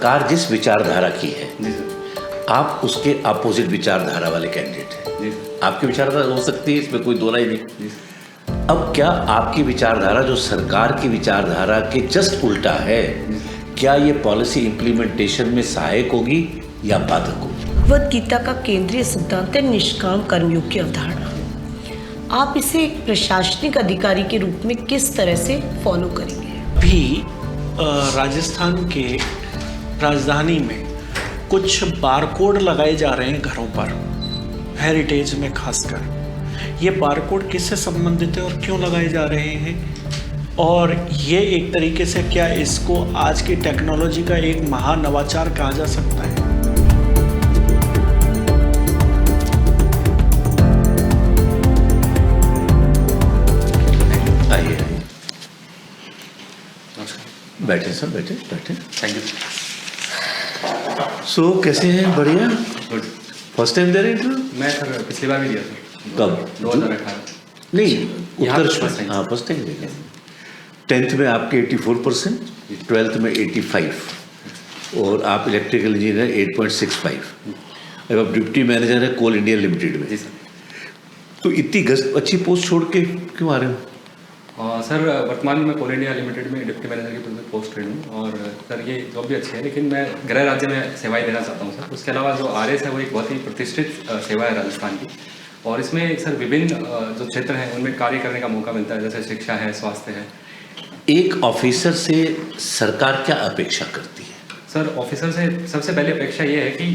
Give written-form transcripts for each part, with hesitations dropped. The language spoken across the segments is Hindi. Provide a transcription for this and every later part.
सरकार जिस विचारधारा की है जी सर। आप उसके अपोजिट विचारधारा वाले कैंडिडेट हैं। जी सर। आपकी विचारधारा हो सकती है, इसमें कोई दो राय नहीं। जी सर। अब क्या आपकी विचारधारा जो सरकार की विचारधारा के जस्ट उल्टा है, क्या ये पॉलिसी इम्प्लीमेंटेशन में सहायक होगी या बाधक होगी? भगवद गीता का केंद्रीय सिद्धांत है निष्काम कर्मयोग की अवधारणा। आप इसे एक प्रशासनिक अधिकारी के रूप में किस तरह से फॉलो करेंगे? भी राजस्थान के राजधानी में कुछ बारकोड लगाए जा रहे हैं घरों पर, हेरिटेज में खासकर। ये बारकोड किससे संबंधित है और क्यों लगाए जा रहे हैं, और ये एक तरीके से क्या इसको आज की टेक्नोलॉजी का एक महानवाचार कहा जा सकता है? आइए बैठे सर, बैठे बैठे। Thank you. सो कैसे हैं? बढ़िया। गुड। फर्स्ट टाइम दे रहे हैं? मैं सर पिछली बार भी दिया था। कब? 2018। नहीं, उत्कर्ष first में। time। हाँ, फर्स्ट टाइम देखे। 10th में आपके 84%, 12th में 85, और आप इलेक्ट्रिकल इंजीनियर 8.65। अब आप डिप्टी मैनेजर है कोल इंडिया लिमिटेड में। जी सर। तो इतनी अच्छी पोस्ट छोड़ के क्यों आ रहे हो? सर वर्तमान में मैं कोल इंडिया लिमिटेड में डिप्टी मैनेजर के पद पर पोस्ट ट्रेड हूँ, और सर ये जॉब भी अच्छी है, लेकिन मैं गृह राज्य में सेवाएं देना चाहता हूँ सर। उसके अलावा जो RS है वो एक बहुत ही प्रतिष्ठित सेवा है राजस्थान की, और इसमें सर विभिन्न जो क्षेत्र हैं उनमें कार्य करने का मौका मिलता है, जैसे शिक्षा है, स्वास्थ्य है। एक ऑफिसर से सरकार क्या अपेक्षा करती है? सर ऑफिसर से सबसे पहले अपेक्षा ये है कि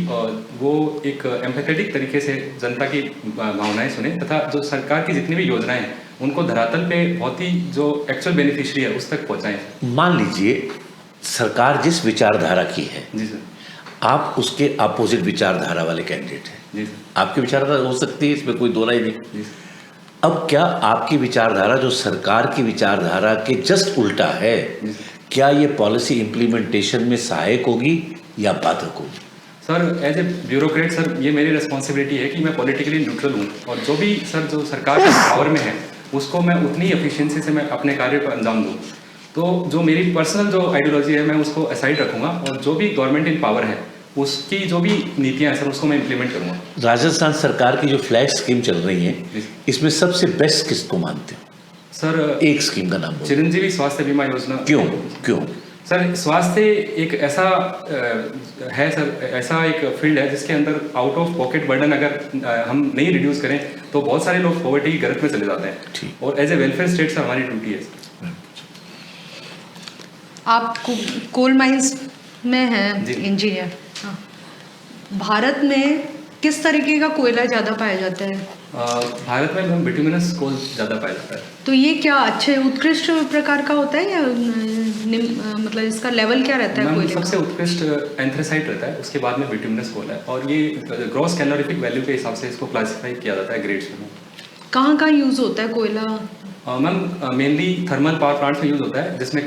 वो एक एम्पैथेटिक तरीके से जनता की भावनाएं सुने, तथा जो सरकार की जितनी भी योजनाएं हैं उनको धरातल पे बहुत ही जो एक्चुअल बेनिफिशियरी है उस तक पहुंचाएं। मान लीजिए सरकार जिस विचारधारा की है, जी सर। आप उसके अपोजिट विचारधारा वाले कैंडिडेट हैं। जी सर। आपकी विचारधारा हो सकती है, इसमें कोई दो राय नहीं। जी सर। अब क्या आपकी विचारधारा जो सरकार की विचारधारा के जस्ट उल्टा है, क्या ये पॉलिसी इम्प्लीमेंटेशन में सहायक होगी या बाधक होगी? Sir as a bureaucrat sir ये मेरी रिस्पॉन्सिबिलिटी है कि मैं पॉलिटिकली न्यूट्रल हूँ, और जो भी सर जो सरकार के पावर में है उसको मैं उतनी एफिशिएंसी से मैं अपने कार्य को अंजाम दूँ। तो जो मेरी पर्सनल जो आइडियोलॉजी है मैं उसको असाइड रखूँगा, और जो भी गवर्नमेंट इन पावर है उसकी जो भी नीतियाँ हैं सर उसको मैं इम्प्लीमेंट करूँगा। राजस्थान सरकार की जो फ्लैग स्कीम चल रही है, इसमें सबसे बेस्ट किसको मानते हो? सर एक स्कीम का नाम बोलो। चिरंजीवी स्वास्थ्य बीमा योजना। क्यों? सर स्वास्थ्य एक ऐसा है सर, ऐसा एक फील्ड है जिसके अंदर आउट ऑफ पॉकेट बर्डन अगर हम नहीं रिड्यूस करें तो बहुत सारे लोग पॉवर्टी की गर्त में चले जाते हैं, और as a welfare state sir हमारी ड्यूटी है। आप कोल माइंस में हैं इंजीनियर। हाँ। भारत में किस तरीके का कोयला ज़्यादा पाया जाता है? भारत में हम बिटुमिनस कोल ज़्यादा पाया जाता है। तो ये क्या अच्छे उत्कृष्ट प्रकार का होता है या मतलब इसका लेवल क्या रहता है कोयले का? सबसे उत्कृष्ट एंथ्रेसाइट रहता है, उसके बाद में बिटुमिनस कोल है, और ये ग्रॉस कैलोरीफिक वैल्यू के हिसाब से इसको क्लासिफाई किया जाता है ग्रेड्स में। कहाँ कहाँ यूज़ होता है कोयला? Ma'am mainly thermal power plants में यूज़ होता है, जिसमें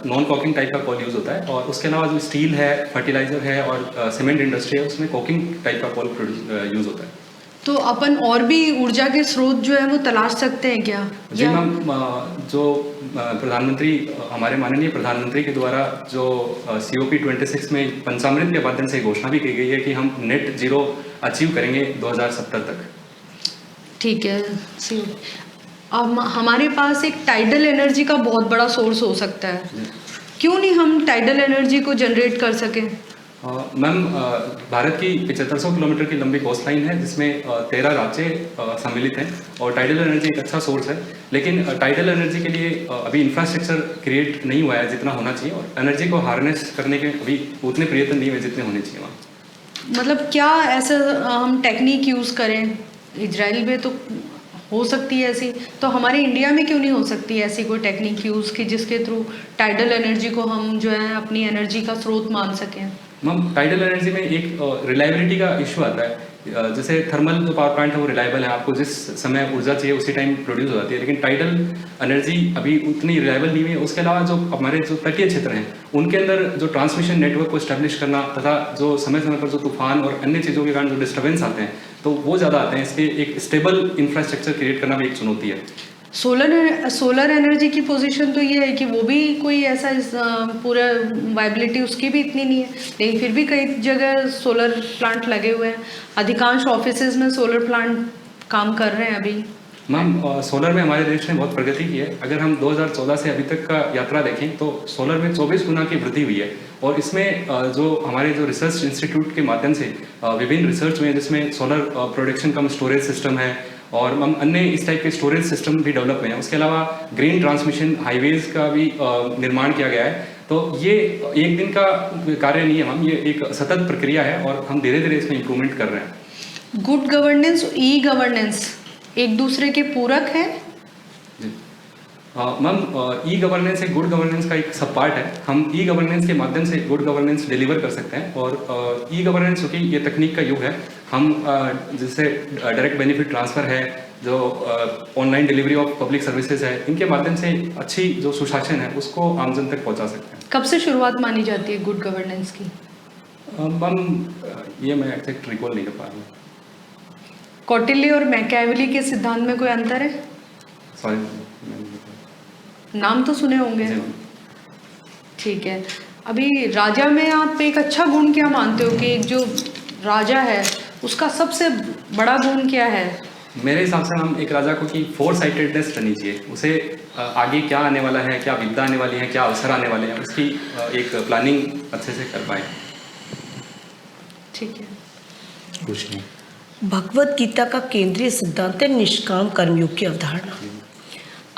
नॉन कॉकिंग टाइप का कोल यूज़ होता है, और उसके अलावा जो स्टील है, फर्टिलाइजर है और सीमेंट इंडस्ट्री है उसमें कॉकिंग टाइप का कोल यूज़ होता है। तो अपन और भी ऊर्जा के स्रोत जो है वो तलाश सकते हैं क्या? जी मैम, जो प्रधानमंत्री हमारे माननीय प्रधानमंत्री के द्वारा जो COP 26 में पंचामृत के माध्यम से घोषणा भी की गई है कि हम नेट जीरो अचीव करेंगे 2070 तक। ठीक है। अब हमारे पास एक टाइडल एनर्जी का बहुत बड़ा सोर्स हो सकता है, क्यों नहीं हम टाइडल एनर्जी को जनरेट कर सकें? मैम भारत की 7500 किलोमीटर की लंबी कोस्ट लाइन है, जिसमें 13 राज्य सम्मिलित हैं, और टाइडल एनर्जी एक अच्छा सोर्स है, लेकिन टाइडल एनर्जी के लिए अभी इंफ्रास्ट्रक्चर क्रिएट नहीं हुआ है जितना होना चाहिए, और एनर्जी को हार्नेस करने के अभी उतने प्रयत्न नहीं हुए जितने होने चाहिए वहाँ। मतलब क्या ऐसा हम टेक्निक यूज़ करें? इजराइल में तो हो सकती है ऐसी, तो हमारे इंडिया में क्यों नहीं हो सकती ऐसी कोई टेक्निक यूज़ की जिसके थ्रू टाइडल एनर्जी को हम जो है अपनी एनर्जी का स्रोत मान सकें? मैम टाइडल एनर्जी में एक रिलायबिलिटी का इशू आता है। जैसे थर्मल जो पावर प्लांट है वो रिलायबल है, आपको जिस समय ऊर्जा चाहिए उसी टाइम प्रोड्यूस हो जाती है, लेकिन टाइडल एनर्जी अभी उतनी रिलायबल नहीं है। उसके अलावा जो हमारे जो तटीय क्षेत्र हैं उनके अंदर जो ट्रांसमिशन नेटवर्क को स्टैब्लिश करना, तथा जो समय समय पर जो तूफान और अन्य चीज़ों के कारण जो डिस्टर्बेंस आते हैं तो वो ज़्यादा आते हैं, इसके एक स्टेबल इंफ्रास्ट्रक्चर क्रिएट करना भी एक चुनौती है। सोलर एनर्जी की पोजीशन तो ये है कि वो भी कोई ऐसा पूरा वाइबिलिटी उसकी भी इतनी नहीं है, लेकिन फिर भी कई जगह सोलर प्लांट लगे हुए हैं। अधिकांश ऑफिसेज में सोलर प्लांट काम कर रहे हैं अभी। मैम सोलर में हमारे देश ने बहुत प्रगति की है। अगर हम 2014 से अभी तक का यात्रा देखें तो सोलर में 24 गुना की वृद्धि हुई है। और इसमें जो हमारे जो रिसर्च इंस्टीट्यूट के माध्यम से विभिन्न रिसर्च में, जिसमें सोलर प्रोडक्शन कम स्टोरेज सिस्टम है और हम अन्य इस टाइप के स्टोरेज सिस्टम भी डेवलप हुए हैं। उसके अलावा ग्रीन ट्रांसमिशन हाईवेज का भी निर्माण किया गया है। तो ये एक दिन का कार्य नहीं है मैम, ये एक सतत प्रक्रिया है और हम धीरे धीरे इसमें इम्प्रूवमेंट कर रहे हैं। गुड गवर्नेंस, ई गवर्नेंस एक दूसरे के पूरक है। मैम ई गवर्नेंस एक गुड गवर्नेंस का एक सब पार्ट है। हम ई गवर्नेंस के माध्यम से गुड गवर्नेंस डिलीवर कर सकते हैं। और ई गवर्नेंस चूँकि ये तकनीक का युग है, हम जैसे डायरेक्ट बेनिफिट ट्रांसफ़र है, जो online delivery of public services है, इनके माध्यम से अच्छी जो सुशासन है उसको आमजन तक पहुंचा सकते हैं। कब से शुरुआत मानी जाती है गुड गवर्नेंस की? मैम ये मैं एग्जैक्ट रिकॉल नहीं कर पा रहा हूँ। कौटिल्य और मैकियावेली के सिद्धांत में कोई अंतर है? सॉरी, नाम तो सुने होंगे। ठीक है, अभी राजा में आप एक अच्छा गुण क्या मानते हो कि एक जो राजा है उसका सबसे बड़ा गुण क्या है? मेरे हिसाब से हम एक राजा को की फोर साइटेडनेस रहनी चाहिए। उसे आगे क्या आने वाला है, क्या विपदा आने वाली है, क्या अवसर आने वाले हैं, उसकी एक प्लानिंग अच्छे से कर पाए। ठीक है, कुछ नहीं। भगवत गीता का केंद्रीय सिद्धांत है निष्काम कर्मयोग की अवधारणा।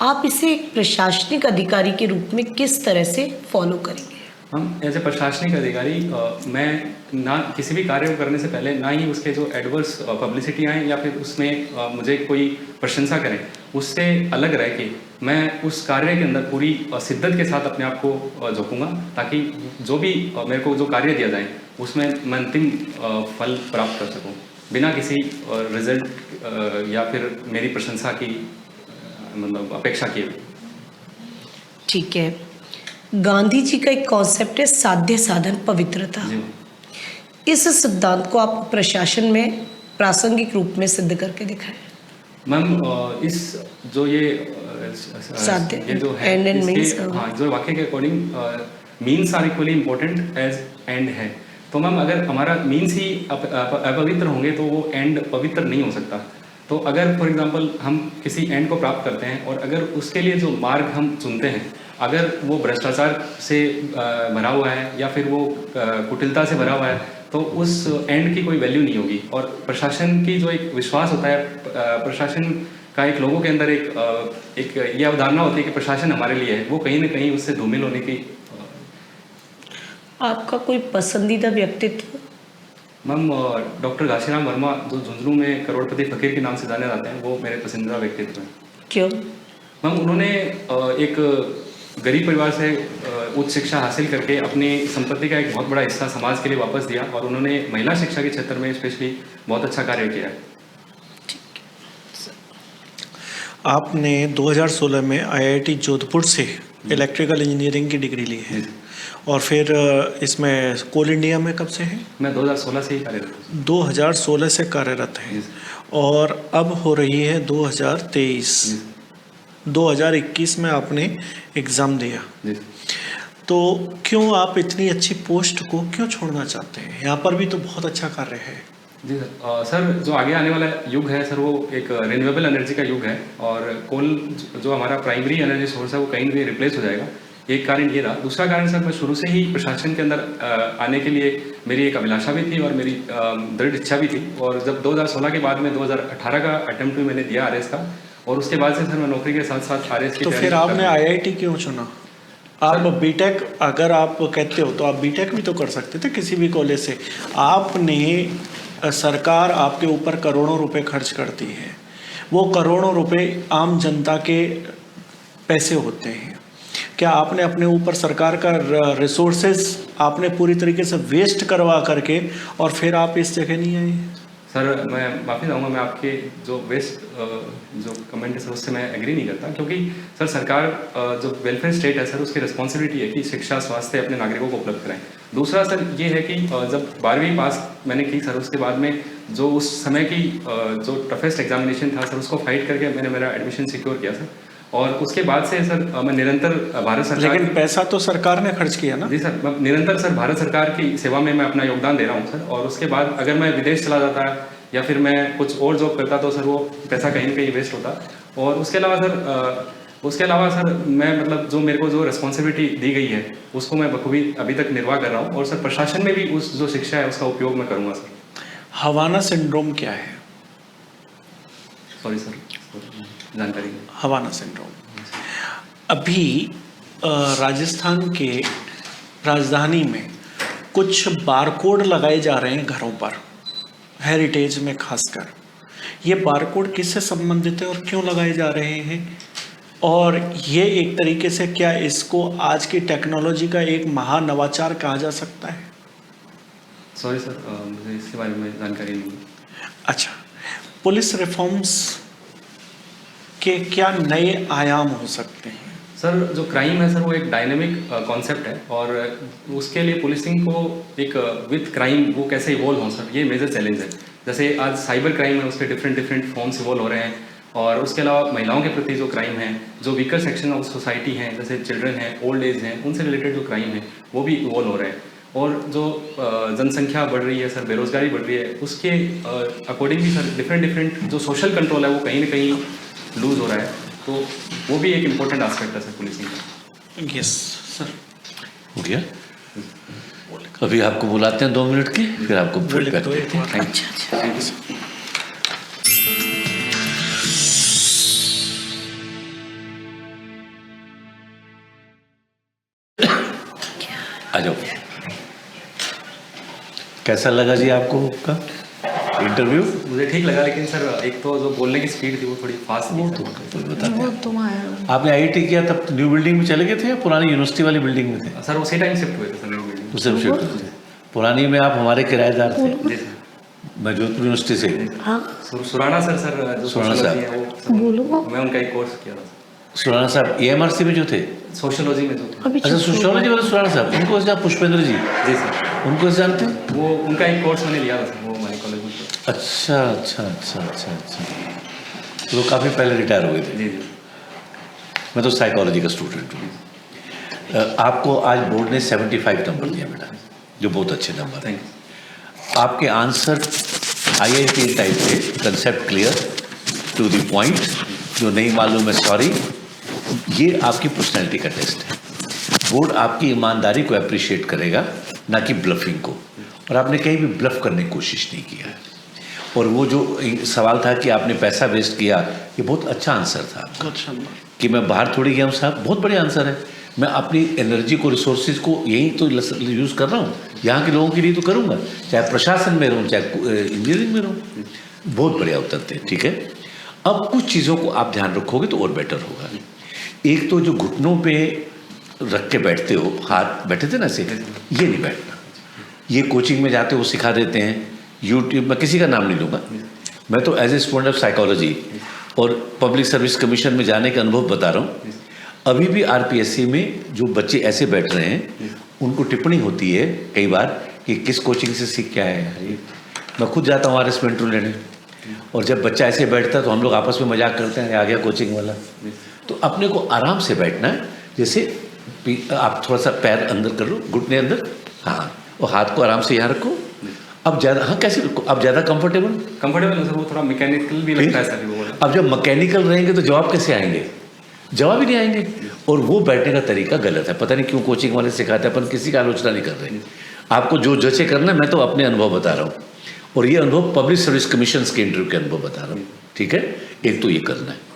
आप इसे एक प्रशासनिक अधिकारी के रूप में किस तरह से फॉलो करेंगे? हम एज ए प्रशासनिक अधिकारी मैं ना किसी भी कार्य को करने से पहले ना ही उसके जो एडवर्स पब्लिसिटी आए या फिर उसमें मुझे कोई प्रशंसा करें, उससे अलग रह के मैं उस कार्य के अंदर पूरी शिद्दत के साथ अपने आप को झोंकूंगा, ताकि जो भी मेरे को जो कार्य दिया जाए उसमें मैं अंतिम फल प्राप्त कर सकूं बिना किसी रिजल्ट या फिर मेरी प्रशंसा की मतलब अपेक्षा किए। ठीक है, गांधी जी का एक कॉन्सेप्ट है साध्य साधन पवित्रता। इस सिद्धांत को आप प्रशासन में प्रासंगिक रूप में सिद्ध करके दिखाएं। मैम इस जो ये साध्य ये जो है एंड एंड मीन्स, हाँ, जो वाक्य के according means are equally important as end है। तो मैम अगर हमारा मीन्स ही अपवित्र होंगे तो वो एंड पवित्र नहीं हो सकता। तो अगर फॉर एग्जांपल हम किसी एंड को प्राप्त करते हैं और अगर उसके लिए जो मार्ग हम चुनते हैं अगर वो भ्रष्टाचार से भरा हुआ है या फिर वो कुटिलता से भरा हुआ है, तो उस एंड की कोई वैल्यू नहीं होगी। और प्रशासन की जो एक विश्वास होता है, प्रशासन का एक लोगों के अंदर एक ये अवधारणा होती है कि प्रशासन हमारे लिए है, वो कहीं ना कहीं उससे धूमिल होने की। आपका कोई पसंदीदा व्यक्तित्व? मैम डॉक्टर घाशीराम वर्मा, जो झुंझुनू में करोड़पति फकीर के नाम से जाने जाते हैं, वो मेरे पसंदीदा व्यक्तित्व हैं। क्यों? मैम उन्होंने एक गरीब परिवार से उच्च शिक्षा हासिल करके अपनी संपत्ति का एक बहुत बड़ा हिस्सा समाज के लिए वापस दिया और उन्होंने महिला शिक्षा के क्षेत्र में स्पेशली बहुत अच्छा कार्य किया है। आपने 2016 में IIT जोधपुर से इलेक्ट्रिकल इंजीनियरिंग की डिग्री ली है और फिर इसमें कोल इंडिया में कब से हैं? मैं 2016 से ही कार्यरत हूँ। 2016 से कार्यरत हैं और अब हो रही है 2023। 2021 में आपने एग्ज़ाम दिया, तो क्यों आप इतनी अच्छी पोस्ट को क्यों छोड़ना चाहते हैं? यहाँ पर भी तो बहुत अच्छा कार्य है। जी सर, जो आगे आने वाला युग है सर, वो एक रिन्यूएबल एनर्जी का युग है और कोल जो हमारा प्राइमरी एनर्जी सोर्स है वो कहीं ना कहीं रिप्लेस हो जाएगा। एक कारण ये रहा। दूसरा कारण सर, मैं शुरू से ही प्रशासन के अंदर आने के लिए मेरी एक अभिलाषा भी थी और मेरी दृढ़ इच्छा भी थी। और जब 2016 के बाद में 2018 का अटेम्प्ट भी मैंने दिया RS का, और उसके बाद से सर मैं नौकरी के साथ साथ RS की। तो फिर आपने IIT क्यों चुना? आप बीटेक, अगर आप कहते हो तो आप बीटेक भी तो कर सकते थे किसी भी कॉलेज से। आपने, सरकार आपके ऊपर करोड़ों रुपए खर्च करती है, वो करोड़ों रुपए आम जनता के पैसे होते हैं। क्या आपने अपने ऊपर सरकार का रिसोर्सेज आपने पूरी तरीके से वेस्ट करवा करके और फिर आप इस जगह नहीं आए? सर मैं माफ़ी चाहूँगा, मैं आपके जो जो कमेंट है सर उससे मैं एग्री नहीं करता, क्योंकि सर सरकार जो वेलफेयर स्टेट है सर उसकी रिस्पॉन्सिबिलिटी है कि शिक्षा स्वास्थ्य अपने नागरिकों को उपलब्ध कराएं। दूसरा सर ये है कि जब 12वीं पास मैंने की सर, उसके बाद में जो उस समय की जो टफेस्ट एग्जामिनेशन था सर उसको फाइट करके मैंने मेरा एडमिशन सिक्योर किया सर, और उसके बाद से सर मैं निरंतर भारत सरकार, लेकिन पैसा तो सरकार ने खर्च किया ना। जी सर, मैं निरंतर सर भारत सरकार की सेवा में मैं अपना योगदान दे रहा हूँ सर, और उसके बाद अगर मैं विदेश चला जाता या फिर मैं कुछ और जॉब करता तो सर वो पैसा कहीं ना कहीं वेस्ट होता। और उसके अलावा सर मैं मतलब जो मेरे को जो रिस्पॉन्सिबिलिटी दी गई है उसको मैं बखूबी अभी तक निर्वाह कर रहा हूँ, और सर प्रशासन में भी उस जो शिक्षा है उसका उपयोग मैं करूँगा सर। हवाना सिंड्रोम क्या है? सॉरी सर, जानकारी। हवाना सिंड्रोम अभी राजस्थान के राजधानी में कुछ बारकोड लगाए जा रहे हैं घरों पर, हेरिटेज में खासकर। ये बारकोड किससे संबंधित है और क्यों लगाए जा रहे हैं? और ये एक तरीके से क्या इसको आज की टेक्नोलॉजी का एक महानवाचार कहा जा सकता है? सॉरी सर, मुझे इसके बारे में जानकारी नहीं है। अच्छा, पुलिस रिफॉर्म्स के क्या नए आयाम हो सकते हैं? सर जो क्राइम है सर वो एक डायनेमिक कॉन्सेप्ट है, और उसके लिए पुलिसिंग को एक विथ क्राइम वो कैसे इवॉल्व हो सर, ये मेजर चैलेंज है। जैसे आज साइबर क्राइम है, उसके डिफरेंट फॉर्म्स इवॉल्व हो रहे हैं, और उसके अलावा महिलाओं के प्रति जो क्राइम है, जो वीकर सेक्शन ऑफ सोसाइटी हैं जैसे चिल्ड्रन हैं, ओल्ड एज हैं, उनसे रिलेटेड जो क्राइम है वो भी इवॉल्व हो रहे हैं। और जो जनसंख्या बढ़ रही है सर, बेरोजगारी बढ़ रही है, उसके अकॉर्डिंग भी सर डिफरेंट जो सोशल कंट्रोल है वो कहीं ना कहीं लूज हो रहा है, तो वो भी एक इम्पोर्टेंट एस्पेक्ट है सर पुलिसिंग का। यस सर, हो गया। अभी आपको बुलाते हैं 2 मिनट के, फिर आपको फीडबैक देते हैं। अच्छा थैंक यू सर। आ जाओ। कैसा लगा जी आपको का इंटरव्यू? मुझे ठीक लगा, लेकिन सर एक तो जो बोलने की स्पीड थी वो थोड़ी फास्ट थी सर। बताते वो हैं। तुम्हारा आपने आईआईटी किया तब न्यू बिल्डिंग में चले गए थे या पुरानी यूनिवर्सिटी वाली बिल्डिंग में थे? सर उसी टाइम शिफ्ट हुए थे सर न्यू बिल्डिंग। उससे शिफ्ट हुए थे। पुरानी में आप हमारे किराएदार थे। जी सर। मैं जोधपुर यूनिवर्सिटी से। हाँ सुराना सर जो सुराना सोशियोलॉजी साहब। है वो बोलो। मैं उनका एक कोर्स किया था सुराना साहब एएमआरसी में जो थे। सोशियोलॉजी में जो थे। अभी अच्छा, सोशियोलॉजी वाले सुराना साहब, उनको कैसे आप पुष्पेंद्र जी जी सर, उनको कैसे जानते हैं? वो उनका एक कोर्स मैंने लिया था सर, वो हमारे कॉलेज में। अच्छा अच्छा अच्छा अच्छा अच्छा, तो वो काफ़ी पहले रिटायर हो गए थे। जी जी। मैं तो साइकोलॉजी का स्टूडेंट हूँ। आपको आज बोर्ड ने 75 नंबर दिया बेटा, जो बहुत अच्छे नंबर हैं। Thank you. आपके आंसर आईआईटी टाइप थे, concept clear, to the point, जो नहीं मालूम है सॉरी। ये आपकी पर्सनैलिटी का टेस्ट है। बोर्ड आपकी ईमानदारी को अप्रिशिएट करेगा, ना कि ब्लफिंग को। और आपने कहीं भी ब्लफ करने की कोशिश नहीं किया है। और वो जो सवाल था कि आपने पैसा वेस्ट किया, ये बहुत अच्छा आंसर था कि मैं बाहर थोड़ी गया हूँ साहब, बहुत बढ़िया आंसर है। मैं अपनी एनर्जी को, रिसोर्सेज को यहीं तो यूज़ कर रहा हूँ, यहाँ के लोगों के लिए तो करूँगा, चाहे प्रशासन में रहूँ चाहे इंजीनियरिंग में रहूँ। बहुत बढ़िया उत्तर थे, ठीक है। अब कुछ चीज़ों को आप ध्यान रखोगे तो और बेटर होगा। एक तो जो घुटनों पे रख के बैठते हो, हाथ बैठे थे ना ऐसे, ये नहीं बैठना। ये कोचिंग में जाते हो सिखा देते हैं, यूट्यूब में, किसी का नाम नहीं लूँगा, मैं तो as a student of psychology और पब्लिक सर्विस कमीशन में जाने का अनुभव बता रहा हूँ। अभी भी आरपीएससी में जो बच्चे ऐसे बैठ रहे हैं, उनको टिप्पणी होती है कई बार कि किस कोचिंग से सीख के आए हैं। मैं खुद जाता हूँ RS Mentor लेने, और जब बच्चा ऐसे बैठता है तो हम लोग आपस में मजाक करते हैं, आ गया कोचिंग वाला। तो अपने को आराम से बैठना है, जैसे आप थोड़ा सा पैर अंदर कर लो, घुटने अंदर, हाँ, और हाथ को आराम से यहाँ रखो। अब ज़्यादा, हाँ कैसे रखो, अब ज़्यादा कंफर्टेबल है सर, वो थोड़ा मैकेनिकल भी लगता है सर वो। अब जब मैकेनिकल रहेंगे तो जवाब कैसे आएंगे? जवाब ही नहीं आएंगे। और वो बैठने का तरीका गलत है, पता नहीं क्यों कोचिंग वाले सिखाते हैं। अपन किसी का आलोचना नहीं कर रहे हैं, आपको जो जैसे करना है, मैं तो अपने अनुभव बता रहा हूँ, और ये अनुभव पब्लिक सर्विस कमीशन के इंटरव्यू के अनुभव बता रहा हूँ, ठीक है। एक तो ये करना है।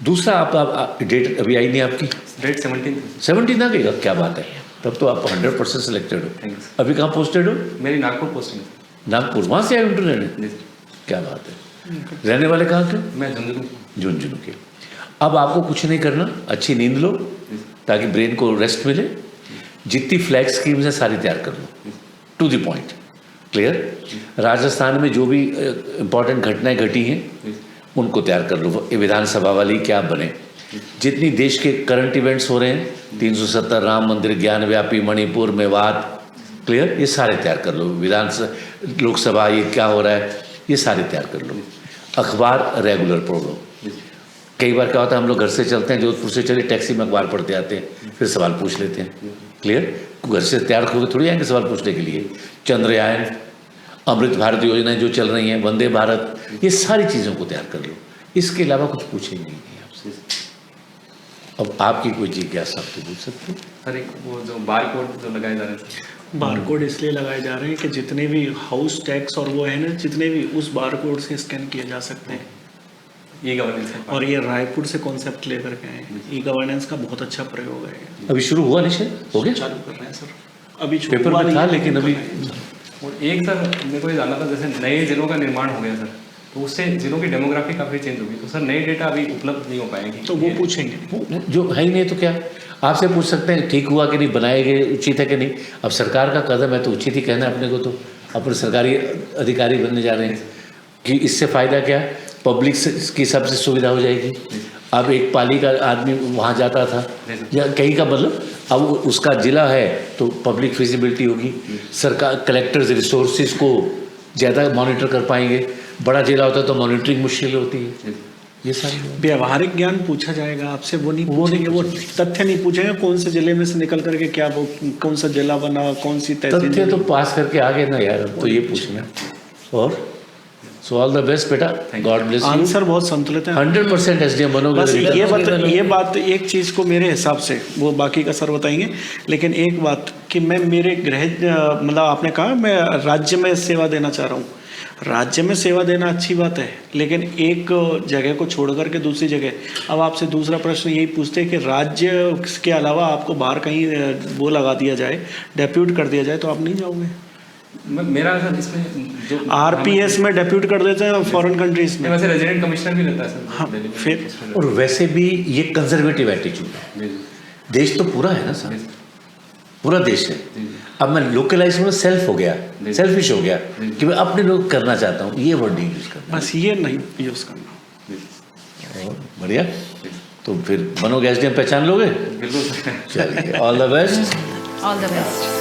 दूसरा, आप डेट अभी आई नहीं आपकी? डेट 17 आ गई, क्या बात है, तब तो आप 100% सिलेक्टेड हो। Thank you. अभी कहाँ पोस्टेड हो? मेरी नागपुर पोस्टिंग। नागपुर, वहाँ से आए इंटरव्यू लेने? जी सर। क्या बात है। रहने वाले कहाँ के? मैं झुंझुनू के। अब आपको कुछ नहीं करना, अच्छी नींद लो ताकि ब्रेन को रेस्ट मिले। जितनी फ्लैग स्कीम्स हैं सारी तैयार कर लो, to the point. Clear. Rajasthan में जो भी इम्पोर्टेंट घटनाएं घटी हैं उनको तैयार कर लो, ये विधानसभा वाली क्या बने। जितनी देश के करंट इवेंट्स हो रहे हैं 370 राम मंदिर, ज्ञान व्यापी, मणिपुर, मेवात, क्लियर, ये सारे तैयार कर लो। लोकसभा ये क्या हो रहा है, ये सारे तैयार कर लो। अखबार रेगुलर पढ़ लो। कई बार क्या होता है, हम लोग घर से चलते हैं, जोधपुर से चले, टैक्सी में अखबार पढ़ते आते हैं, फिर सवाल पूछ लेते हैं। क्लियर, घर से तैयार होकर थोड़ी आएंगे सवाल पूछने के लिए। चंद्रयान, अमृत भारत योजनाएं जो चल रही हैं, वंदे भारत, ये सारी चीज़ों को तैयार कर लो। इसके अलावा कुछ पूछेंगे नहीं आपसे। अब आपकी कोई जिज्ञासा आप तो पूछ सकते हैं। सर एक वो जो बार कोड जो लगाए जा रहे हैं, बारकोड इसलिए लगाए जा रहे हैं कि जितने भी हाउस टैक्स और वो है ना, जितने भी उस बारकोड से स्कैन किए जा सकते हैं। ई गवर्नेंस है। और ये रायपुर से कॉन्सेप्ट लेकर के आए हैं। ई गवर्नेंस का बहुत अच्छा प्रयोग है। अभी शुरू हुआ निश्चय हो गया, चालू कर रहे हैं सर। अभी पेपर में था लेकिन अभी और एक सर मेरे को ये जानना था, जैसे नए जिलों का निर्माण हो गया सर, तो उससे जिलों की डेमोग्राफी काफ़ी चेंज होगी, तो सर नए डेटा अभी उपलब्ध नहीं हो पाएंगे, तो वो पूछेंगे। जो है ही नहीं तो क्या आपसे पूछ सकते हैं, ठीक हुआ कि नहीं, बनाए गए उचित है कि नहीं। अब सरकार का कदम है तो उचित ही कहना है अपने को। तो अपने सरकारी अधिकारी बनने जा रहे हैं कि इससे फ़ायदा क्या, पब्लिक की सबसे सुविधा हो जाएगी। अब एक पाली का आदमी वहाँ जाता था या कहीं का, मतलब अब उसका ज़िला है तो पब्लिक फिजिबिलिटी होगी, सरकार कलेक्टर्स रिसोर्सेज को ज़्यादा मॉनिटर कर पाएंगे। बड़ा जिला होता है तो मॉनिटरिंग मुश्किल होती है। ये सारी व्यवहारिक ज्ञान पूछा जाएगा आपसे, वो नहीं पूछेंगे, वो तथ्य नहीं पूछेंगे कौन से जिले में से निकल करके क्या वो कौन सा जिला बना, कौन सी तहसील। तथ्य तो पास करके आ गए ना यार, अब तो ये पूछना। और सो ऑल द बेस्ट बेटा, गॉड ब्लेस यू। आंसर बहुत संतुलित है। 100% SDM बनोगे। बस ये बात एक चीज़ को मेरे हिसाब से, वो बाकी का सर बताएंगे, लेकिन एक बात कि मैं मेरे मतलब आपने कहा मैं राज्य में सेवा देना चाह रहा हूँ। राज्य में सेवा देना अच्छी बात है, लेकिन एक जगह को छोड़ करके दूसरी जगह, अब आपसे दूसरा प्रश्न यही पूछते हैं कि राज्य के अलावा आपको बाहर कहीं वो लगा दिया जाए, डेप्यूट कर दिया जाए, तो आप नहीं जाओगे। मेरा सर इसमें जो RPS में डेप्यूट कर देते हैं फॉरेन कंट्रीज में। वैसे रेजिडेंट कमिश्नर भी रहता है सर। हाँ, फिर और वैसे भी ये कंजर्वेटिव एटीट्यूड है। देश तो पूरा है ना सर, पूरा देश है। अब मैं लोकलाइज में सेल्फ हो गया, सेल्फिश हो गया कि मैं अपने लोग करना चाहता हूँ, ये वर्ड नहीं यूज करना। बस ये नहीं यूज करना। बढ़िया, तो फिर बनोगे SDM, पहचान लोगे। बिल्कुल। चलिए, all the best. All the best.